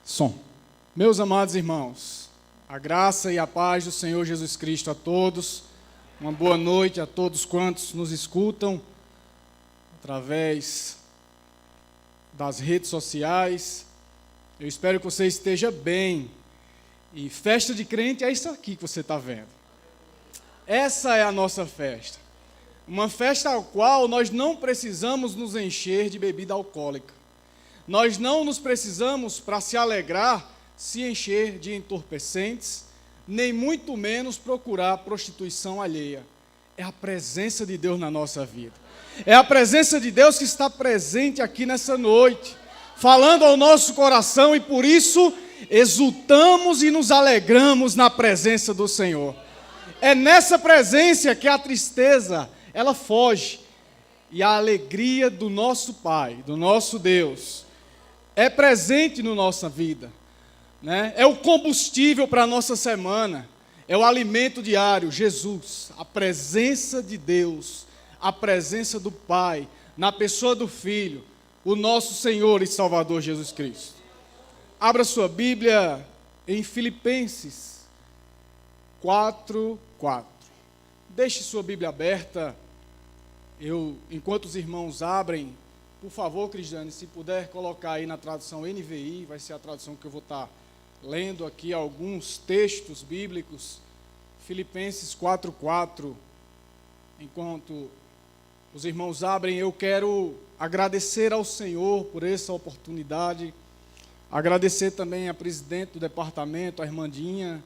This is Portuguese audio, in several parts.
Som. Meus amados irmãos, a graça e a paz do Senhor Jesus Cristo a todos. Uma boa noite a todos quantos nos escutam através das redes sociais. Eu espero que você esteja bem. E festa de crente é isso aqui que você está vendo. Essa é a nossa festa. Uma festa ao qual nós não precisamos nos encher de bebida alcoólica. Nós não nos precisamos, para se alegrar, se encher de entorpecentes, nem muito menos procurar prostituição alheia. É a presença de Deus na nossa vida. É a presença de Deus que está presente aqui nessa noite, falando ao nosso coração, e por isso exultamos e nos alegramos na presença do Senhor. É nessa presença que a tristeza, ela foge, e a alegria do nosso Pai, do nosso Deus, é presente na nossa vida, né? É o combustível para a nossa semana, é o alimento diário, Jesus, a presença de Deus, a presença do Pai, na pessoa do Filho, o nosso Senhor e Salvador Jesus Cristo. Abra sua Bíblia em Filipenses 4:4. Deixe sua Bíblia aberta. Enquanto os irmãos abrem, por favor, Cristiane, se puder colocar aí na tradução NVI, vai ser a tradução que eu vou estar lendo aqui alguns textos bíblicos. Filipenses 4:4. Enquanto os irmãos abrem, eu quero agradecer ao Senhor por essa oportunidade, agradecer também a presidente do departamento, a Irmandinha,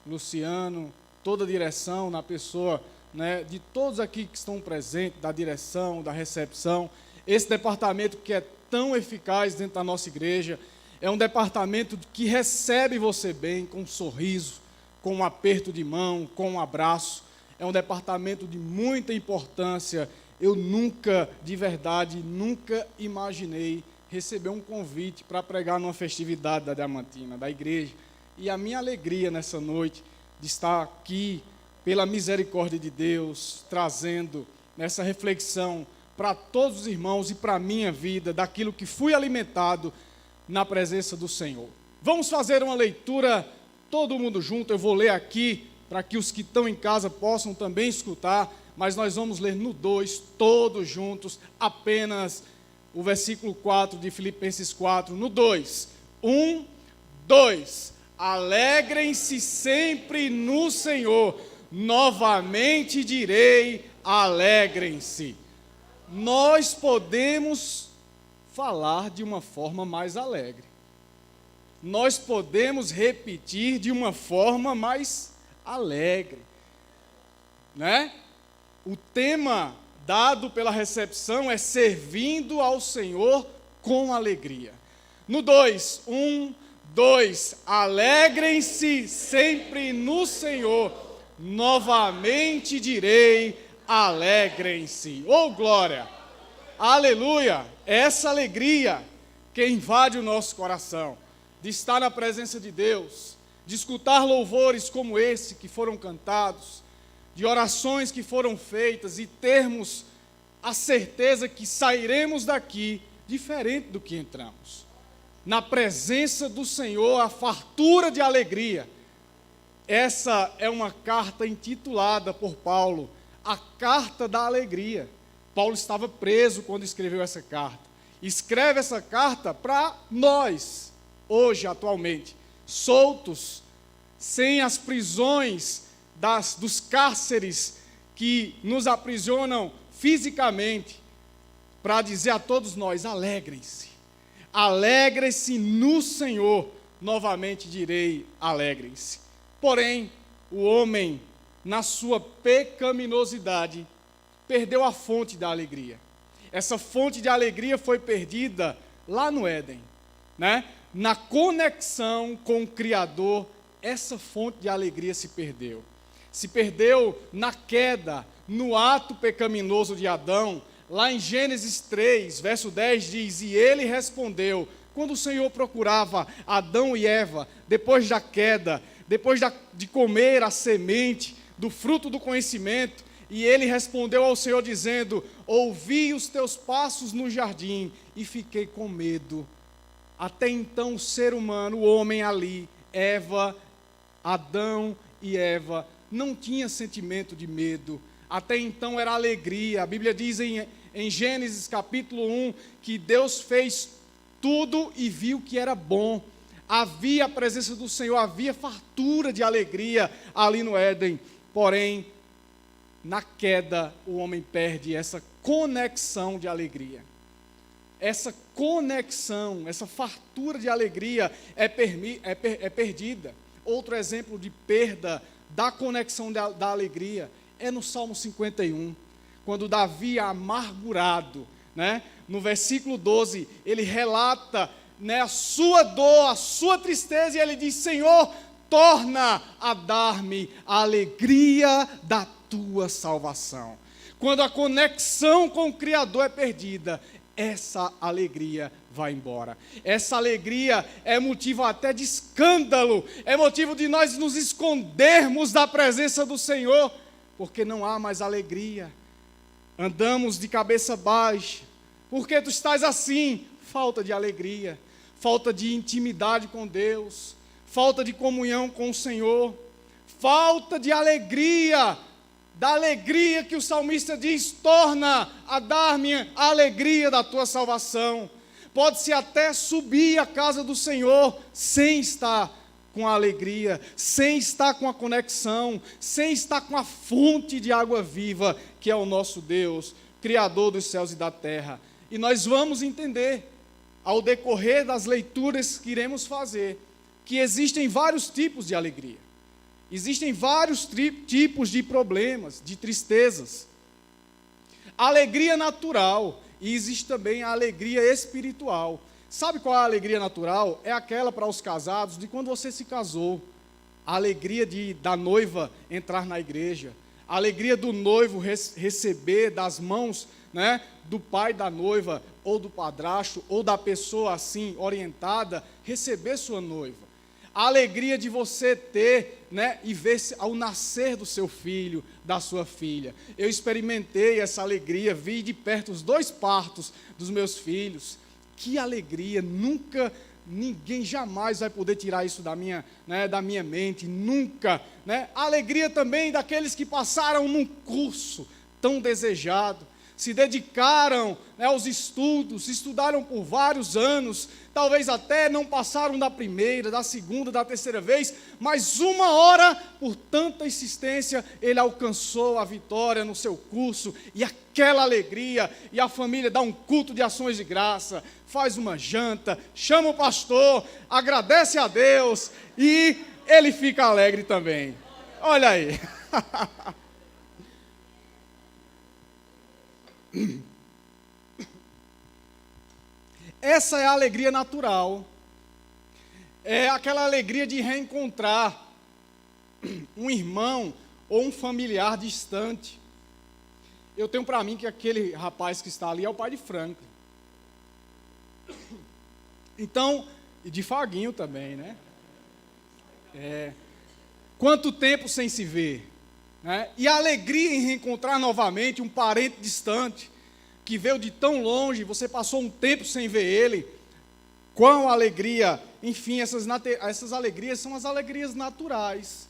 Luciano, toda a direção, na pessoa, né, de todos aqui que estão presentes, da direção, da recepção. Esse departamento que é tão eficaz dentro da nossa igreja, é um departamento que recebe você bem, com um sorriso, com um aperto de mão, com um abraço. É um departamento de muita importância. Eu nunca, de verdade, nunca imaginei receber um convite para pregar numa festividade da Diamantina, da igreja. E a minha alegria nessa noite de estar aqui, pela misericórdia de Deus, trazendo nessa reflexão para todos os irmãos e para a minha vida, daquilo que fui alimentado na presença do Senhor. Vamos fazer uma leitura, todo mundo junto. Eu vou ler aqui, para que os que estão em casa possam também escutar, mas nós vamos ler no 2, todos juntos, apenas o versículo 4 de Filipenses 4, no 2. 1, 2. Alegrem-se sempre no Senhor. Novamente direi, alegrem-se. Nós podemos falar de uma forma mais alegre. Nós podemos repetir de uma forma mais alegre, né? O tema dado pela recepção é servindo ao Senhor com alegria. No 2, 1, 2, alegrem-se sempre no Senhor. Novamente direi, alegrem-se. Oh, glória! Aleluia! Essa alegria que invade o nosso coração, de estar na presença de Deus, de escutar louvores como esse que foram cantados, de orações que foram feitas e termos a certeza que sairemos daqui diferente do que entramos. Na presença do Senhor, a fartura de alegria. Essa é uma carta intitulada por Paulo, a Carta da Alegria. Paulo estava preso quando escreveu essa carta. Escreve essa carta para nós, hoje, atualmente, soltos, sem as prisões dos cárceres que nos aprisionam fisicamente, para dizer a todos nós, alegrem-se. Alegrem-se no Senhor, novamente direi, alegrem-se. Porém, o homem, na sua pecaminosidade, perdeu a fonte da alegria. Essa fonte de alegria foi perdida lá no Éden, né? Na conexão com o Criador, essa fonte de alegria se perdeu. Se perdeu na queda, no ato pecaminoso de Adão. Lá em Gênesis 3, verso 10 diz, e ele respondeu, quando o Senhor procurava Adão e Eva, depois da queda, depois de comer a semente do fruto do conhecimento, e ele respondeu ao Senhor dizendo, ouvi os teus passos no jardim e fiquei com medo, Até então o ser humano, o homem ali, Adão e Eva, não tinha sentimento de medo. Até então era alegria. A Bíblia diz em Gênesis capítulo 1 que Deus fez tudo e viu que era bom. Havia a presença do Senhor, havia fartura de alegria ali no Éden. Porém, na queda, o homem perde essa conexão de alegria. Essa conexão, essa fartura de alegria é perdida. Outro exemplo de perda da conexão da alegria é no Salmo 51, quando Davi, amargurado, né, no versículo 12, ele relata, né, a sua dor, a sua tristeza, e ele diz: Senhor, torna a dar-me a alegria da tua salvação. Quando a conexão com o Criador é perdida, essa alegria vai embora. Essa alegria é motivo até de escândalo, é motivo de nós nos escondermos da presença do Senhor, porque não há mais alegria. Andamos de cabeça baixa. Por que tu estás assim? Falta de alegria, falta de intimidade com Deus, falta de comunhão com o Senhor, falta de alegria, da alegria que o salmista diz: torna a dar-me a alegria da tua salvação. Pode-se até subir à casa do Senhor sem estar com a alegria, sem estar com a conexão, sem estar com a fonte de água viva, que é o nosso Deus, Criador dos céus e da terra. E nós vamos entender, ao decorrer das leituras que iremos fazer, que existem vários tipos de alegria. Existem vários tipos de problemas, de tristezas. A alegria natural, e existe também a alegria espiritual. Sabe qual é a alegria natural? É aquela para os casados de quando você se casou. A alegria da noiva entrar na igreja. A alegria do noivo receber das mãos, né, do pai da noiva, ou do padrasto, ou da pessoa assim, orientada, receber sua noiva. A alegria de você ter, né, e ver ao nascer do seu filho, da sua filha. Eu experimentei essa alegria, vi de perto os 2 partos dos meus filhos. Que alegria! Ninguém jamais vai poder tirar isso da minha mente, nunca. Né? A alegria também daqueles que passaram num curso tão desejado, se dedicaram, né, aos estudos, estudaram por vários anos, talvez até não passaram da primeira, da segunda, da terceira vez, mas uma hora, por tanta insistência, ele alcançou a vitória no seu curso, e aquela alegria, e a família dá um culto de ações de graça, faz uma janta, chama o pastor, agradece a Deus, e ele fica alegre também. Olha aí. Essa é a alegria natural. É aquela alegria de reencontrar um irmão ou um familiar distante. Eu tenho para mim que aquele rapaz que está ali é o pai de Franklin. Então, e de Faguinho também, né? Quanto tempo sem se ver, né? E a alegria em reencontrar novamente um parente distante, que veio de tão longe, você passou um tempo sem ver ele. Quão alegria! Enfim, essas alegrias são as alegrias naturais.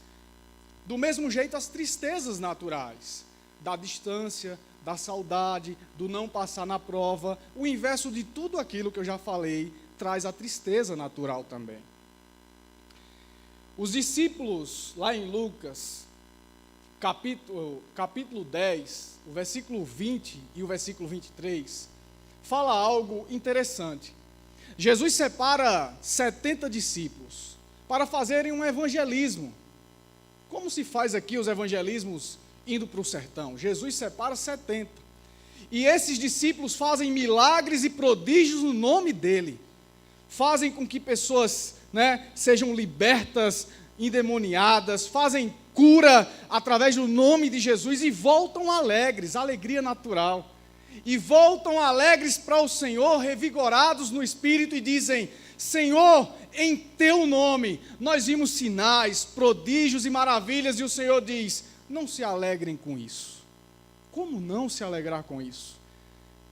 Do mesmo jeito, as tristezas naturais, da distância, da saudade, do não passar na prova. O inverso de tudo aquilo que eu já falei, traz a tristeza natural também. Os discípulos, lá em Lucas, capítulo 10, o versículo 20 e o versículo 23, fala algo interessante. Jesus separa 70 discípulos para fazerem um evangelismo. Como se faz aqui os evangelismos indo para o sertão? Jesus separa 70. E esses discípulos fazem milagres e prodígios no nome dele. Fazem com que pessoas, né, sejam libertas, endemoniadas, fazem cura através do nome de Jesus e voltam alegres, alegria natural. E voltam alegres para o Senhor, revigorados no Espírito, e dizem: Senhor, em teu nome nós vimos sinais, prodígios e maravilhas. E o Senhor diz: não se alegrem com isso. Como não se alegrar com isso?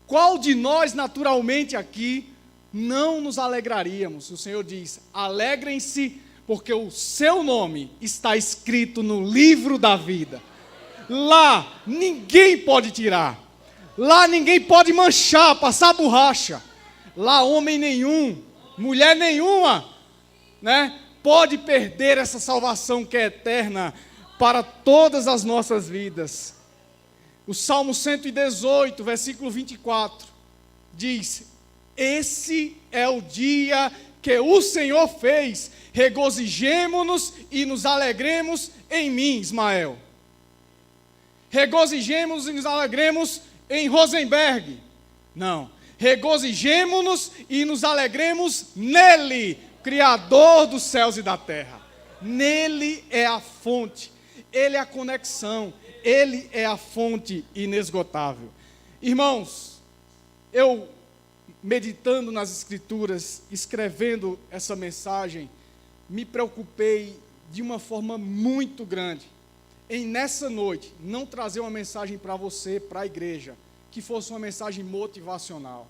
Qual de nós naturalmente aqui não nos alegraríamos. O Senhor diz: alegrem-se, porque o seu nome está escrito no livro da vida. Lá ninguém pode tirar. Lá ninguém pode manchar, passar borracha. Lá homem nenhum, mulher nenhuma, né, pode perder essa salvação que é eterna para todas as nossas vidas. O Salmo 118, versículo 24, diz: esse é o dia que o Senhor fez, regozijemo-nos e nos alegremos em mim, Ismael. Regozijemo-nos e nos alegremos em Rosenberg. Não, regozijemo-nos e nos alegremos nele, Criador dos céus e da terra. Nele é a fonte, ele é a conexão, ele é a fonte inesgotável. Irmãos, eu meditando nas Escrituras, escrevendo essa mensagem, me preocupei de uma forma muito grande em, nessa noite, não trazer uma mensagem para você, para a igreja, que fosse uma mensagem motivacional,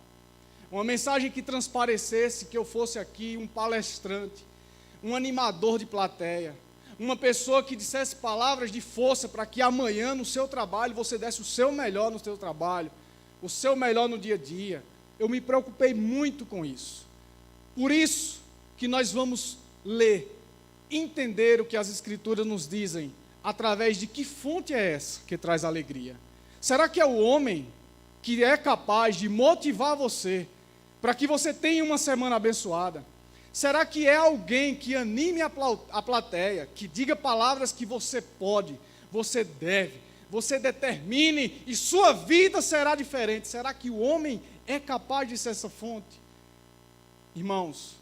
uma mensagem que transparecesse que eu fosse aqui um palestrante, um animador de plateia, uma pessoa que dissesse palavras de força para que amanhã no seu trabalho você desse o seu melhor no seu trabalho, o seu melhor no dia a dia. Eu me preocupei muito com isso. Por isso que nós vamos ler, entender o que as Escrituras nos dizem, através de que fonte é essa que traz alegria. Será que é o homem que é capaz de motivar você para que você tenha uma semana abençoada? Será que é alguém que anime a plateia, que diga palavras que você pode, você deve, você determine e sua vida será diferente? Será que o homem é capaz de ser essa fonte? Irmãos,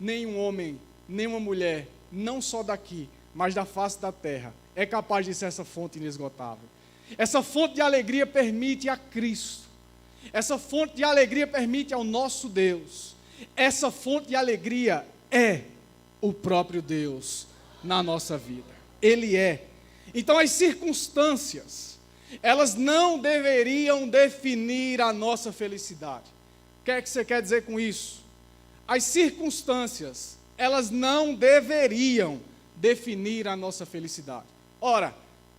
nenhum homem, nenhuma mulher, não só daqui, mas da face da terra, é capaz de ser essa fonte inesgotável. Essa fonte de alegria permite a Cristo. Essa fonte de alegria permite ao nosso Deus. Essa fonte de alegria é o próprio Deus na nossa vida. Ele é. Então as circunstâncias, elas não deveriam definir a nossa felicidade. O que é que você quer dizer com isso? As circunstâncias, elas não deveriam definir a nossa felicidade. Ora,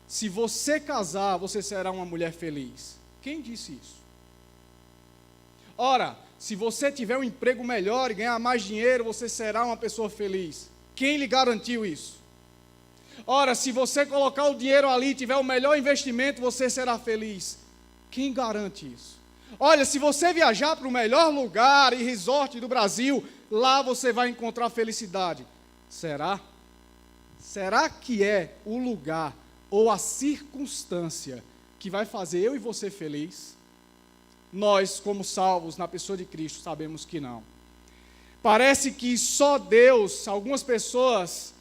se você casar, você será uma mulher feliz. Quem disse isso? Ora, se você tiver um emprego melhor e ganhar mais dinheiro, você será uma pessoa feliz. Quem lhe garantiu isso? Ora, se você colocar o dinheiro ali e tiver o melhor investimento, você será feliz. Quem garante isso? Olha, se você viajar para o melhor lugar e resort do Brasil, lá você vai encontrar felicidade. Será? Será que é o lugar ou a circunstância que vai fazer eu e você feliz? Nós, como salvos na pessoa de Cristo, sabemos que não. Parece que só Deus, algumas pessoas,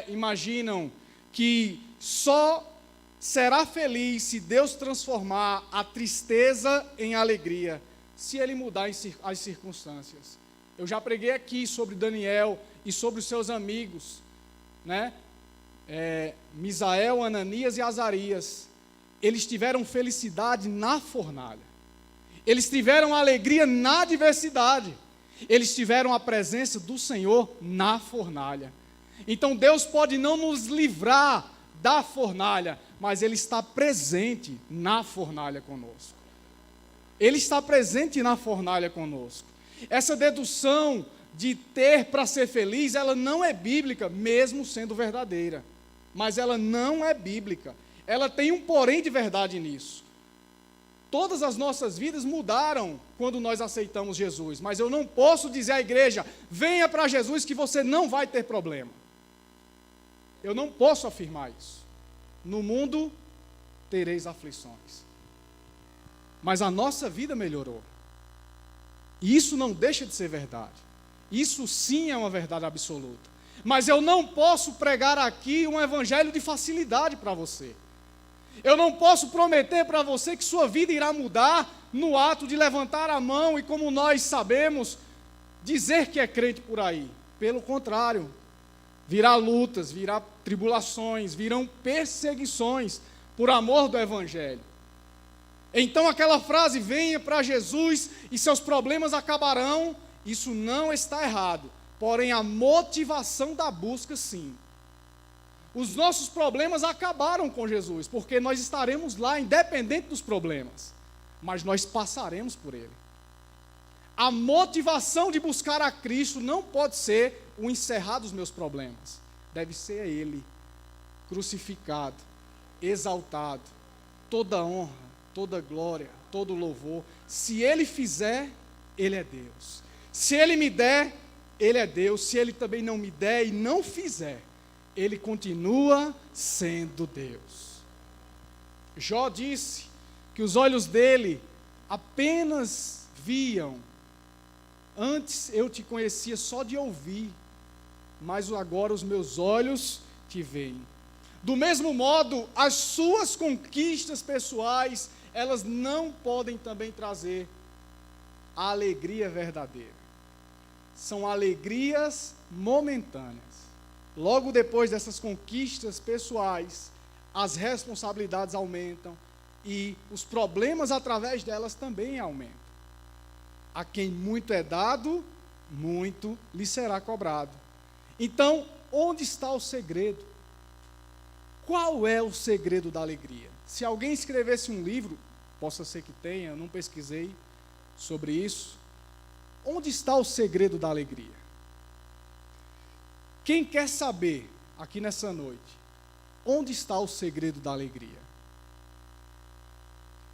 imaginam que só será feliz se Deus transformar a tristeza em alegria, se Ele mudar as circunstâncias. Eu já preguei aqui sobre Daniel e sobre os seus amigos, Misael, Ananias e Azarias. Eles tiveram felicidade na fornalha. Eles tiveram alegria na adversidade. Eles tiveram a presença do Senhor na fornalha. Então Deus pode não nos livrar da fornalha, mas Ele está presente na fornalha conosco. Ele está presente na fornalha conosco. Essa dedução de ter para ser feliz, ela não é bíblica, mesmo sendo verdadeira. Mas ela não é bíblica. Ela tem um porém de verdade nisso. Todas as nossas vidas mudaram quando nós aceitamos Jesus, mas eu não posso dizer à igreja, venha para Jesus que você não vai ter problema. Eu não posso afirmar isso. No mundo tereis aflições. Mas a nossa vida melhorou. E isso não deixa de ser verdade. Isso sim é uma verdade absoluta. Mas eu não posso pregar aqui um evangelho de facilidade para você. Eu não posso prometer para você que sua vida irá mudar no ato de levantar a mão e, como nós sabemos, dizer que é crente por aí. Pelo contrário, virá lutas, virá tribulações, virão perseguições por amor do evangelho. Então aquela frase, venha para Jesus e seus problemas acabarão, Isso não está errado, porém a motivação da busca, sim. Os nossos problemas acabaram com Jesus, porque nós estaremos lá independente dos problemas, mas nós passaremos por ele. A motivação de buscar a Cristo não pode ser o encerrar dos meus problemas, deve ser ele, crucificado, exaltado, toda honra, toda glória, todo louvor. Se ele fizer, ele é Deus. Se ele me der, ele é Deus. Se ele também não me der e não fizer, ele continua sendo Deus. Jó disse que os olhos dele apenas viam. Antes eu te conhecia só de ouvir, mas agora os meus olhos te veem. Do mesmo modo, as suas conquistas pessoais, elas não podem também trazer a alegria verdadeira. São alegrias momentâneas. Logo depois dessas conquistas pessoais, as responsabilidades aumentam e os problemas através delas também aumentam. A quem muito é dado, muito lhe será cobrado. Então, onde está o segredo? Qual é o segredo da alegria? Se alguém escrevesse um livro, possa ser que tenha, eu não pesquisei sobre isso. Onde está o segredo da alegria? Quem quer saber, aqui nessa noite, onde está o segredo da alegria?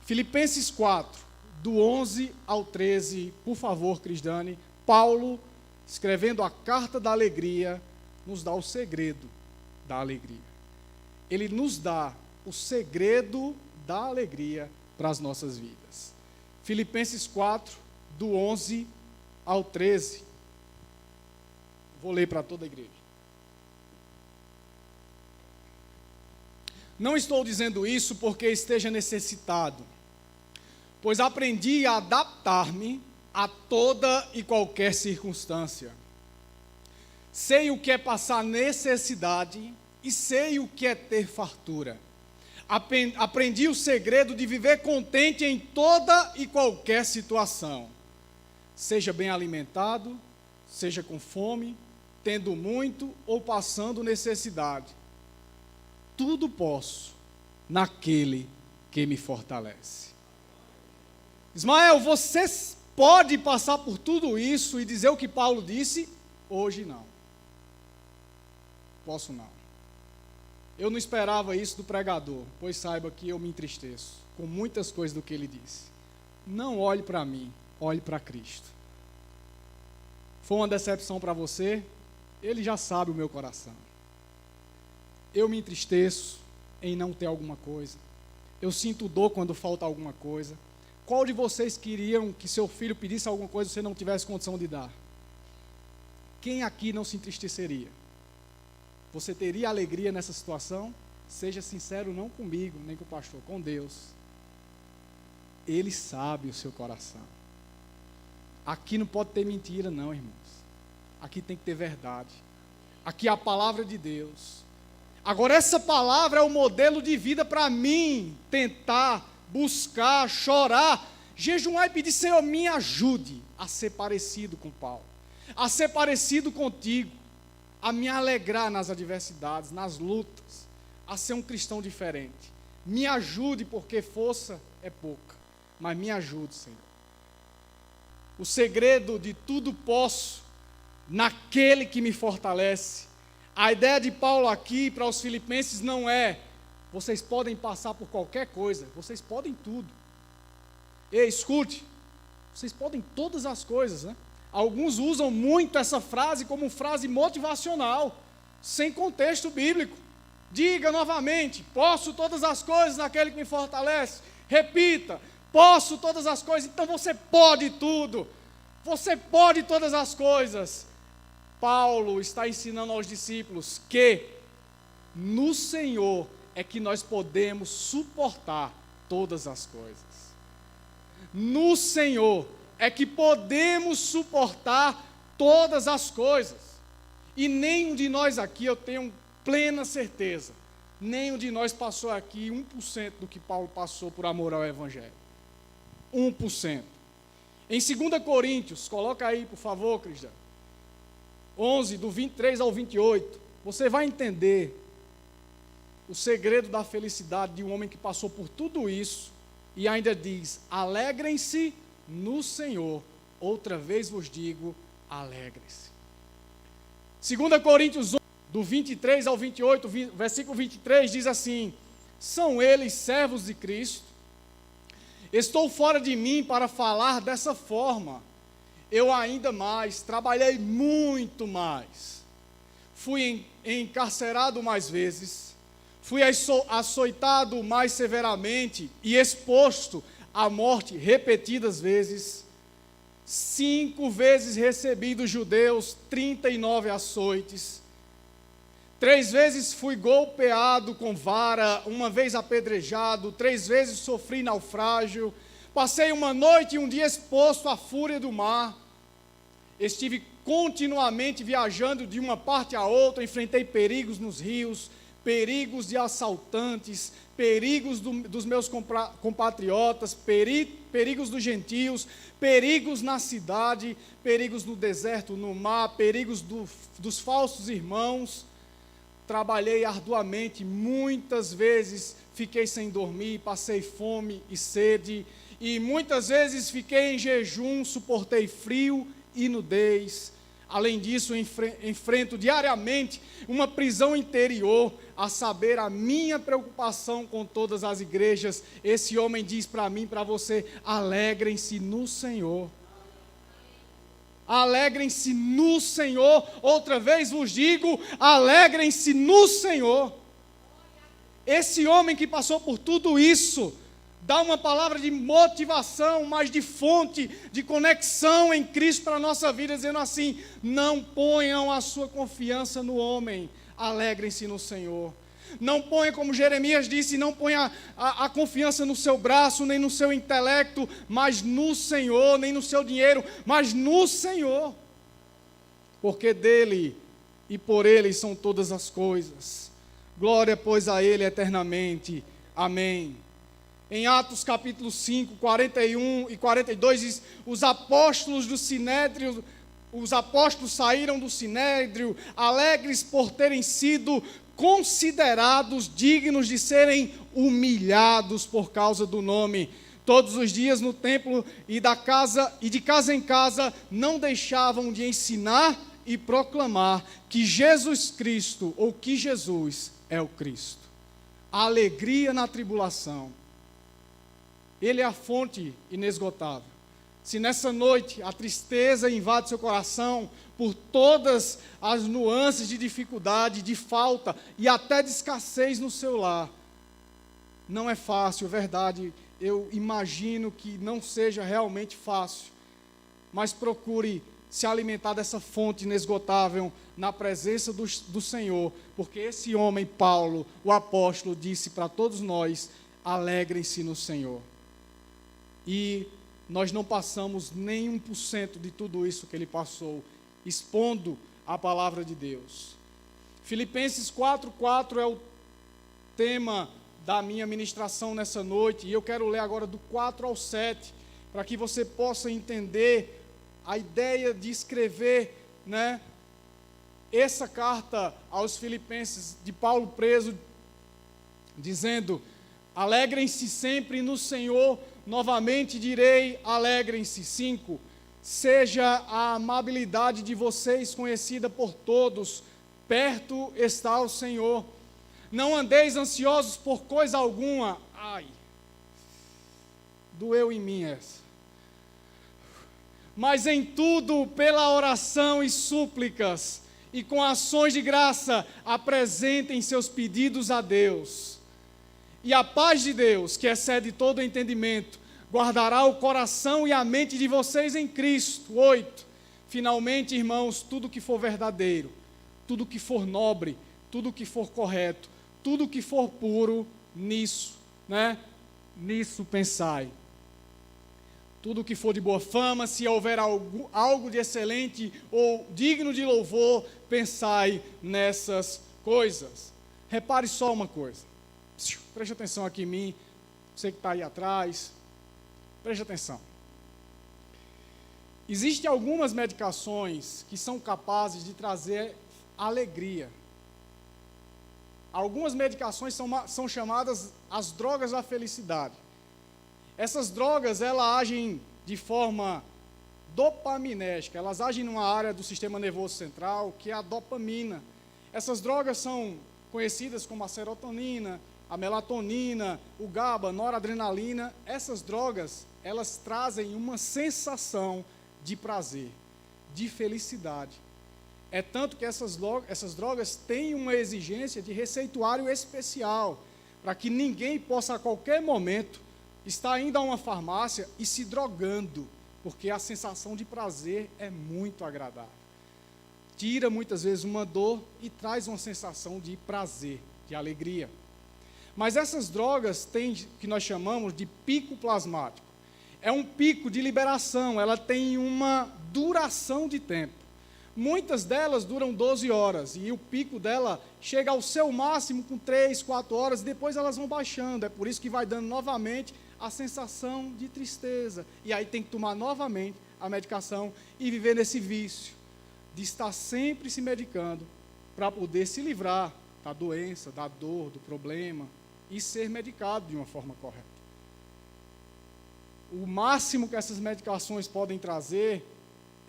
Filipenses 4, do 11 ao 13, por favor, Crisdane. Paulo, escrevendo a carta da alegria, nos dá o segredo da alegria. Ele nos dá o segredo da alegria para as nossas vidas. Filipenses 4, do 11 ao 13. Vou ler para toda a igreja. Não estou dizendo isso porque esteja necessitado, pois aprendi a adaptar-me a toda e qualquer circunstância. Sei o que é passar necessidade e sei o que é ter fartura. Aprendi o segredo de viver contente em toda e qualquer situação. Seja bem alimentado, seja com fome, tendo muito ou passando necessidade. Tudo posso naquele que me fortalece. Ismael, você pode passar por tudo isso e dizer o que Paulo disse? Hoje não. Posso não. Eu não esperava isso do pregador, pois saiba que eu me entristeço com muitas coisas do que ele disse. Não olhe para mim, olhe para Cristo. Foi uma decepção para você? Ele já sabe o meu coração. Eu me entristeço em não ter alguma coisa. Eu sinto dor quando falta alguma coisa. Qual de vocês queriam que seu filho pedisse alguma coisa e você não tivesse condição de dar? Quem aqui não se entristeceria? Você teria alegria nessa situação? Seja sincero, não comigo, nem com o pastor, com Deus. Ele sabe o seu coração. Aqui não pode ter mentira não, irmãos. Aqui tem que ter verdade. Aqui é a palavra de Deus. Agora essa palavra é o modelo de vida para mim, tentar, buscar, chorar, jejuar e pedir, Senhor, me ajude a ser parecido com Paulo, a ser parecido contigo, a me alegrar nas adversidades, nas lutas, a ser um cristão diferente. Me ajude, porque força é pouca, mas me ajude, Senhor. O segredo de tudo posso naquele que me fortalece. A ideia de Paulo aqui para os filipenses não é, vocês podem passar por qualquer coisa, vocês podem tudo. Ei, escute, vocês podem todas as coisas, né? Alguns usam muito essa frase como frase motivacional, sem contexto bíblico. Diga novamente, posso todas as coisas naquele que me fortalece. Repita, posso todas as coisas, então você pode tudo. Você pode todas as coisas. Paulo está ensinando aos discípulos que no Senhor é que nós podemos suportar todas as coisas. No Senhor é que podemos suportar todas as coisas. E nenhum de nós aqui, eu tenho plena certeza, nenhum de nós passou aqui 1% do que Paulo passou por amor ao Evangelho. 1%. Em 2 Coríntios, coloca aí, por favor, Cristiano, 11, do 23 ao 28, você vai entender o segredo da felicidade de um homem que passou por tudo isso e ainda diz: alegrem-se no Senhor. Outra vez vos digo, alegrem-se. 2 Coríntios 11, do 23 ao 28, versículo 23, diz assim: são eles servos de Cristo? Estou fora de mim para falar dessa forma. Eu ainda mais, trabalhei muito mais. Fui encarcerado mais vezes. Fui açoitado mais severamente e exposto à morte repetidas vezes. 5 vezes recebi dos judeus 39 açoites. 3 vezes fui golpeado com vara, 1 vez apedrejado, 3 vezes sofri naufrágio. Passei uma noite e um dia exposto à fúria do mar. Estive continuamente viajando de uma parte a outra, enfrentei perigos nos rios, perigos de assaltantes, perigos dos meus compatriotas, perigos dos gentios, perigos na cidade, perigos no deserto, no mar, perigos dos falsos irmãos. Trabalhei arduamente, muitas vezes fiquei sem dormir, passei fome e sede, e muitas vezes fiquei em jejum, suportei frio e nudez. Além disso, enfrento diariamente uma prisão interior, a saber, a minha preocupação com todas as igrejas. Esse homem diz para mim, para você: alegrem-se no Senhor. Alegrem-se no Senhor. Outra vez vos digo, alegrem-se no Senhor. Esse homem que passou por tudo isso, dá uma palavra de motivação, mas de fonte, de conexão em Cristo para a nossa vida, dizendo assim: não ponham a sua confiança no homem, alegrem-se no Senhor. Não ponha, como Jeremias disse, não ponha a confiança no seu braço, nem no seu intelecto, mas no Senhor, nem no seu dinheiro, mas no Senhor. Porque dele e por ele são todas as coisas. Glória, pois, a ele eternamente. Amém. Em Atos capítulo 5, 41 e 42, diz: os apóstolos do Sinédrio, os apóstolos saíram do Sinédrio, alegres por terem sido considerados dignos de serem humilhados por causa do nome. Todos os dias no templo e de casa em casa não deixavam de ensinar e proclamar que Jesus Cristo, ou que Jesus é o Cristo. A alegria na tribulação. Ele é a fonte inesgotável. Se nessa noite a tristeza invade seu coração por todas as nuances de dificuldade, de falta e até de escassez no seu lar, não é fácil, verdade, eu imagino que não seja realmente fácil, mas procure se alimentar dessa fonte inesgotável na presença do Senhor, porque esse homem, Paulo, o apóstolo, disse para todos nós: alegrem-se no Senhor. E nós não passamos nem 1% de tudo isso que ele passou, expondo a palavra de Deus. Filipenses 4:4 é o tema da minha ministração nessa noite, e eu quero ler agora do 4 ao 7, para que você possa entender a ideia de escrever, essa carta aos Filipenses, de Paulo preso, dizendo: alegrem-se sempre no Senhor. Novamente direi, alegrem-se. 5. Seja a amabilidade de vocês conhecida por todos, perto está o Senhor. Não andeis ansiosos por coisa alguma. Ai, doeu em mim essa. Mas em tudo, pela oração e súplicas, e com ações de graça, apresentem seus pedidos a Deus. E a paz de Deus, que excede todo entendimento, guardará o coração e a mente de vocês em Cristo. 8. Finalmente, irmãos, tudo que for verdadeiro, tudo que for nobre, tudo que for correto, tudo que for puro, nisso pensai. Tudo que for de boa fama, se houver algo de excelente ou digno de louvor, pensai nessas coisas. Repare só uma coisa. Preste atenção aqui em mim, você que está aí atrás, preste atenção. Existem algumas medicações que são capazes de trazer alegria. Algumas medicações são chamadas as drogas da felicidade. Essas drogas, elas agem de forma dopaminérgica, elas agem numa área do sistema nervoso central, que é a dopamina. Essas drogas são conhecidas como a serotonina, a melatonina, o GABA, a noradrenalina. Essas drogas, elas trazem uma sensação de prazer, de felicidade. É tanto que essas drogas têm uma exigência de receituário especial, para que ninguém possa a qualquer momento estar indo a uma farmácia e se drogando, porque a sensação de prazer é muito agradável. Tira muitas vezes uma dor e traz uma sensação de prazer, de alegria. Mas essas drogas têm, que nós chamamos de pico plasmático. É um pico de liberação, ela tem uma duração de tempo. Muitas delas duram 12 horas, e o pico dela chega ao seu máximo com 3, 4 horas, e depois elas vão baixando. É por isso que vai dando novamente a sensação de tristeza. E aí tem que tomar novamente a medicação e viver nesse vício de estar sempre se medicando para poder se livrar da doença, da dor, do problema, e ser medicado de uma forma correta. O máximo que essas medicações podem trazer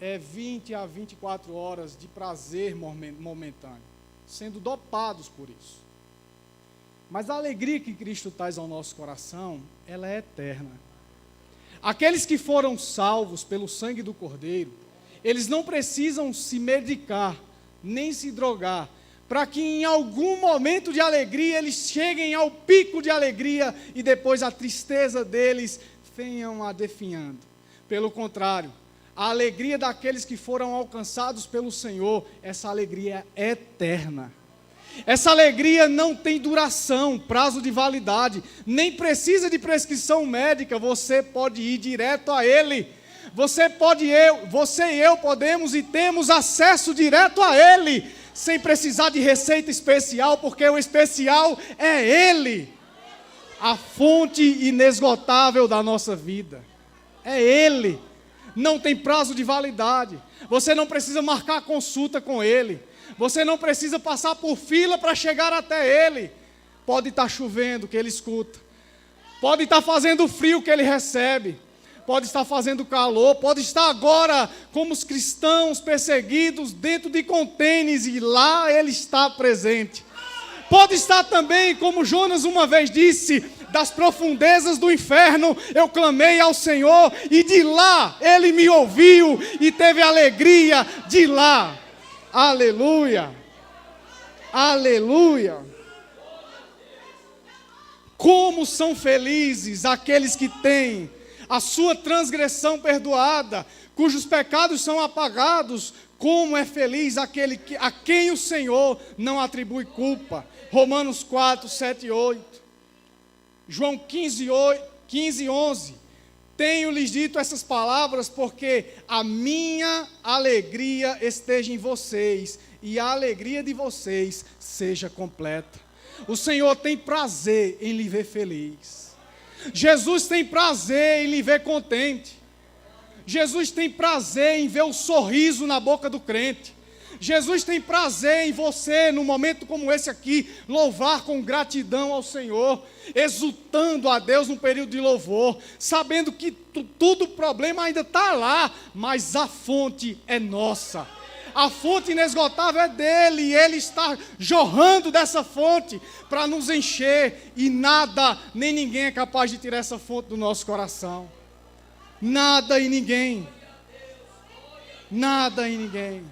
é 20 a 24 horas de prazer momentâneo, sendo dopados por isso. Mas a alegria que Cristo traz ao nosso coração, ela é eterna. Aqueles que foram salvos pelo sangue do Cordeiro, eles não precisam se medicar, nem se drogar, para que em algum momento de alegria eles cheguem ao pico de alegria e depois a tristeza deles venham a definhando. Pelo contrário, a alegria daqueles que foram alcançados pelo Senhor, essa alegria é eterna. Essa alegria não tem duração, prazo de validade, nem precisa de prescrição médica, você pode ir direto a Ele. Você e eu podemos e temos acesso direto a Ele, sem precisar de receita especial, porque o especial é Ele, a fonte inesgotável da nossa vida. É Ele, não tem prazo de validade, você não precisa marcar consulta com Ele, você não precisa passar por fila para chegar até Ele. Pode estar chovendo, que Ele escuta, pode estar fazendo frio, que Ele recebe, pode estar fazendo calor, pode estar agora como os cristãos perseguidos dentro de contêineres e lá Ele está presente. Pode estar também, como Jonas uma vez disse, das profundezas do inferno eu clamei ao Senhor e de lá Ele me ouviu e teve alegria de lá. Aleluia! Aleluia! Como são felizes aqueles que têm a sua transgressão perdoada, cujos pecados são apagados. Como é feliz aquele a quem o Senhor não atribui culpa. Romanos 4, 7 e 8. João 15, 11. Tenho-lhes dito essas palavras porque a minha alegria esteja em vocês e a alegria de vocês seja completa. O Senhor tem prazer em lhe ver feliz. Jesus tem prazer em lhe ver contente. Jesus tem prazer em ver o sorriso na boca do crente. Jesus tem prazer em você, num momento como esse aqui, louvar com gratidão ao Senhor, exultando a Deus num período de louvor, sabendo que tudo o problema ainda está lá, mas a fonte é nossa. A fonte inesgotável é dele, e ele está jorrando dessa fonte para nos encher, e nada, nem ninguém é capaz de tirar essa fonte do nosso coração. Nada e ninguém. Nada e ninguém.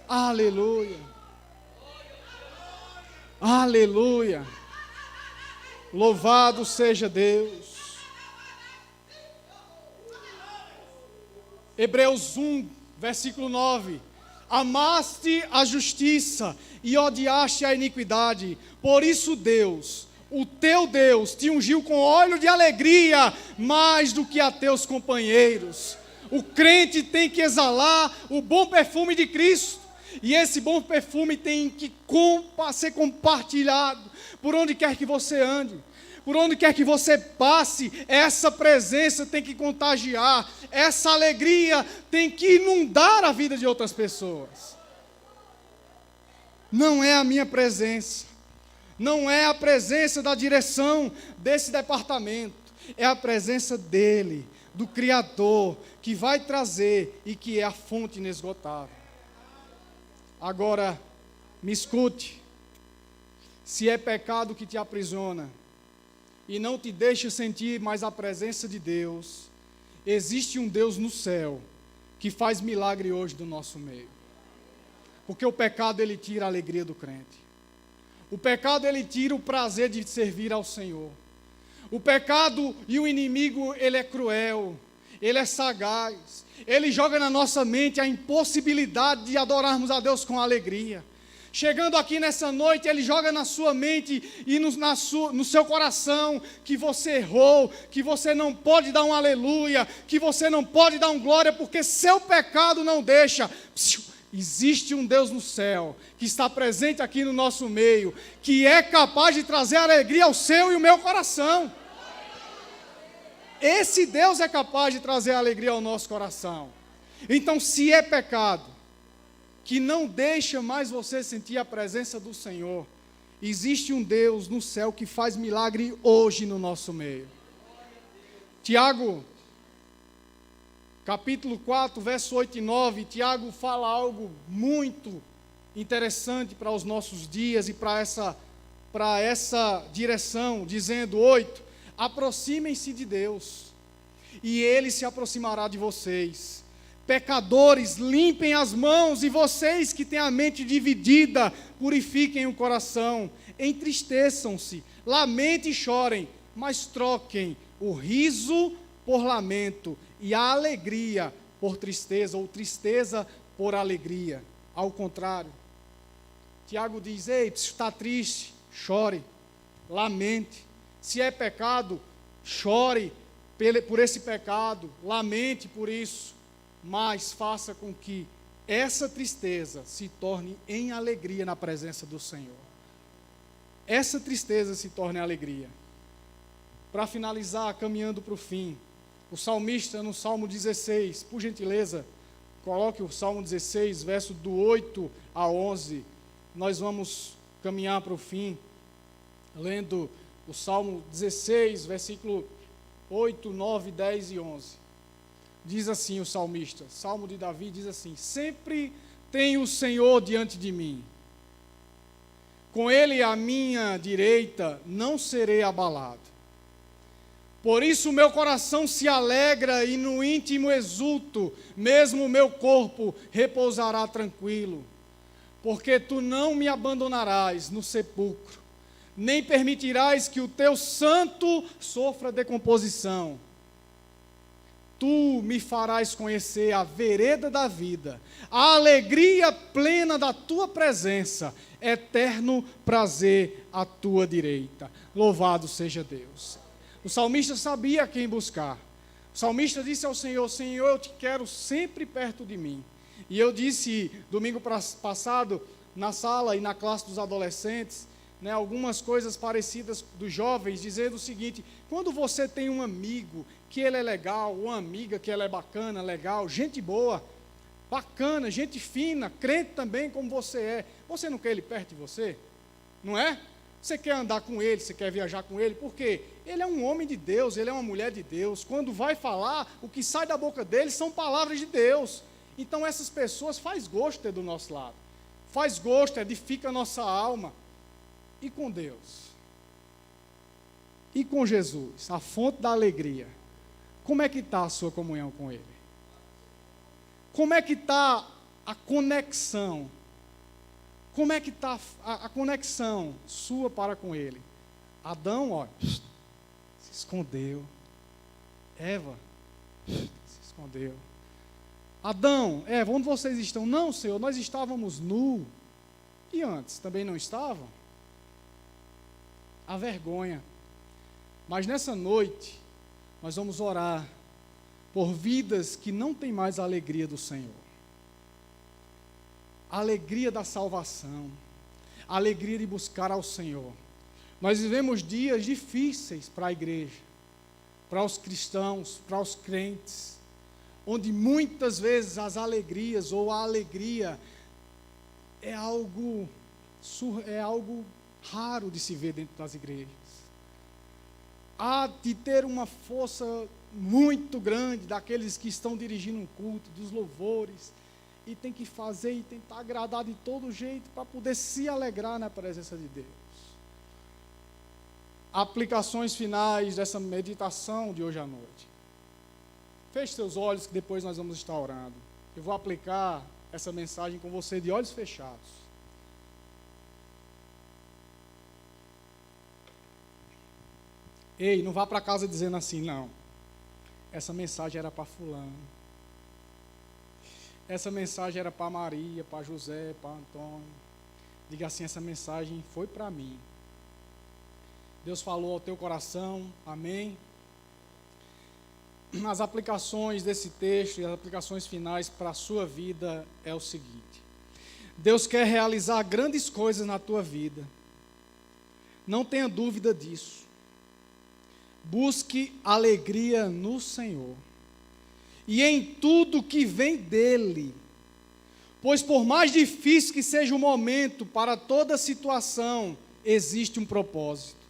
Aleluia. Aleluia. Louvado seja Deus. Hebreus 1, versículo 9. Amaste a justiça e odiaste a iniquidade. Por isso Deus, o teu Deus, te ungiu com óleo de alegria mais do que a teus companheiros. O crente tem que exalar o bom perfume de Cristo. E esse bom perfume tem que ser compartilhado por onde quer que você ande. por onde quer que você passe, essa presença tem que contagiar, essa alegria tem que inundar a vida de outras pessoas. Não é a minha presença, não é a presença da direção desse departamento, é a presença dele, do Criador, que vai trazer e que é a fonte inesgotável. Agora, me escute, se é pecado que te aprisiona e não te deixa sentir mais a presença de Deus, existe um Deus no céu que faz milagre hoje do nosso meio. Porque o pecado, ele tira a alegria do crente. O pecado, ele tira o prazer de servir ao Senhor. O pecado e o inimigo, ele é cruel, ele é sagaz. Ele joga na nossa mente a impossibilidade de adorarmos a Deus com alegria. Chegando aqui nessa noite, ele joga na sua mente e no seu coração que você errou, que você não pode dar um aleluia, que você não pode dar um glória, porque seu pecado não deixa. Existe um Deus no céu, que está presente aqui no nosso meio, que é capaz de trazer alegria ao seu e ao meu coração. Esse Deus é capaz de trazer alegria ao nosso coração. Então, se é pecado, que não deixa mais você sentir a presença do Senhor, existe um Deus no céu que faz milagre hoje no nosso meio. Tiago, capítulo 4, verso 8 e 9, Tiago fala algo muito interessante para os nossos dias e para essa direção, dizendo: 8, aproximem-se de Deus, e Ele se aproximará de vocês. Pecadores, limpem as mãos, e vocês que têm a mente dividida, purifiquem o coração. Entristeçam-se, lamentem e chorem, mas troquem o riso por lamento e a alegria por tristeza, ou tristeza por alegria. Ao contrário, Tiago diz: ei, se está triste, chore, lamente. Se é pecado, chore por esse pecado, lamente por isso, mas faça com que essa tristeza se torne em alegria na presença do Senhor. Essa tristeza se torne alegria. Para finalizar, caminhando para o fim, o salmista no Salmo 16, por gentileza, coloque o Salmo 16, verso do 8 a 11, nós vamos caminhar para o fim, lendo o Salmo 16, versículo 8, 9, 10 e 11. Diz assim o salmista, Salmo de Davi, diz assim: sempre tenho o Senhor diante de mim, com Ele à minha direita não serei abalado. Por isso o meu coração se alegra e no íntimo exulto, mesmo o meu corpo repousará tranquilo, porque tu não me abandonarás no sepulcro, nem permitirás que o teu santo sofra decomposição. Tu me farás conhecer a vereda da vida, a alegria plena da tua presença, eterno prazer à tua direita. Louvado seja Deus. O salmista sabia quem buscar. O salmista disse ao Senhor: Senhor, eu te quero sempre perto de mim. E eu disse domingo passado, na sala e na classe dos adolescentes, algumas coisas parecidas dos jovens, dizendo o seguinte: quando você tem um amigo que ele é legal, uma amiga que ela é bacana, legal, gente boa, bacana, gente fina, crente também como você não quer ele perto de você? Não é? Você quer andar com ele, você quer viajar com ele, porque ele é um homem de Deus, ele é uma mulher de Deus. Quando vai falar, o que sai da boca dele são palavras de Deus. Então essas pessoas faz gosto ter do nosso lado, faz gosto, edifica a nossa alma. E com Deus, e com Jesus, a fonte da alegria, como é que está a sua comunhão com Ele? Como é que está a conexão? Como é que está a conexão sua para com Ele? Adão, se escondeu. Eva, se escondeu. Adão, Eva, onde vocês estão? Não, Senhor, nós estávamos nus. E antes, também não estavam? A vergonha. Mas nessa noite, nós vamos orar por vidas que não têm mais a alegria do Senhor. A alegria da salvação, a alegria de buscar ao Senhor. Nós vivemos dias difíceis para a igreja, para os cristãos, para os crentes, onde muitas vezes as alegrias ou a alegria é algo raro de se ver dentro das igrejas. Há de ter uma força muito grande daqueles que estão dirigindo um culto, dos louvores, e tem que fazer e tentar agradar de todo jeito para poder se alegrar na presença de Deus. Aplicações finais dessa meditação de hoje à noite. Feche seus olhos que depois nós vamos estar orando. Eu vou aplicar essa mensagem com você de olhos fechados. Ei, não vá para casa dizendo assim, não. Essa mensagem era para fulano. Essa mensagem era para Maria, para José, para Antônio. Diga assim, essa mensagem foi para mim. Deus falou ao teu coração, amém? As aplicações desse texto e as aplicações finais para a sua vida é o seguinte: Deus quer realizar grandes coisas na tua vida. Não tenha dúvida disso. Busque alegria no Senhor e em tudo que vem dEle, pois por mais difícil que seja o momento, para toda situação existe um propósito.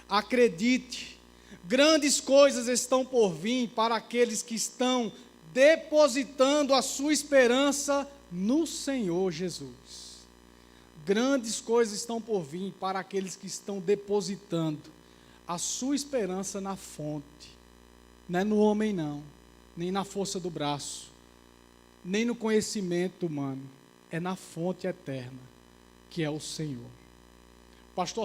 Acredite, grandes coisas estão por vir para aqueles que estão depositando a sua esperança no Senhor Jesus. Grandes coisas estão por vir para aqueles que estão depositando a sua esperança na fonte. Não é no homem, não, nem na força do braço, nem no conhecimento humano. É na fonte eterna, que é o Senhor. Pastor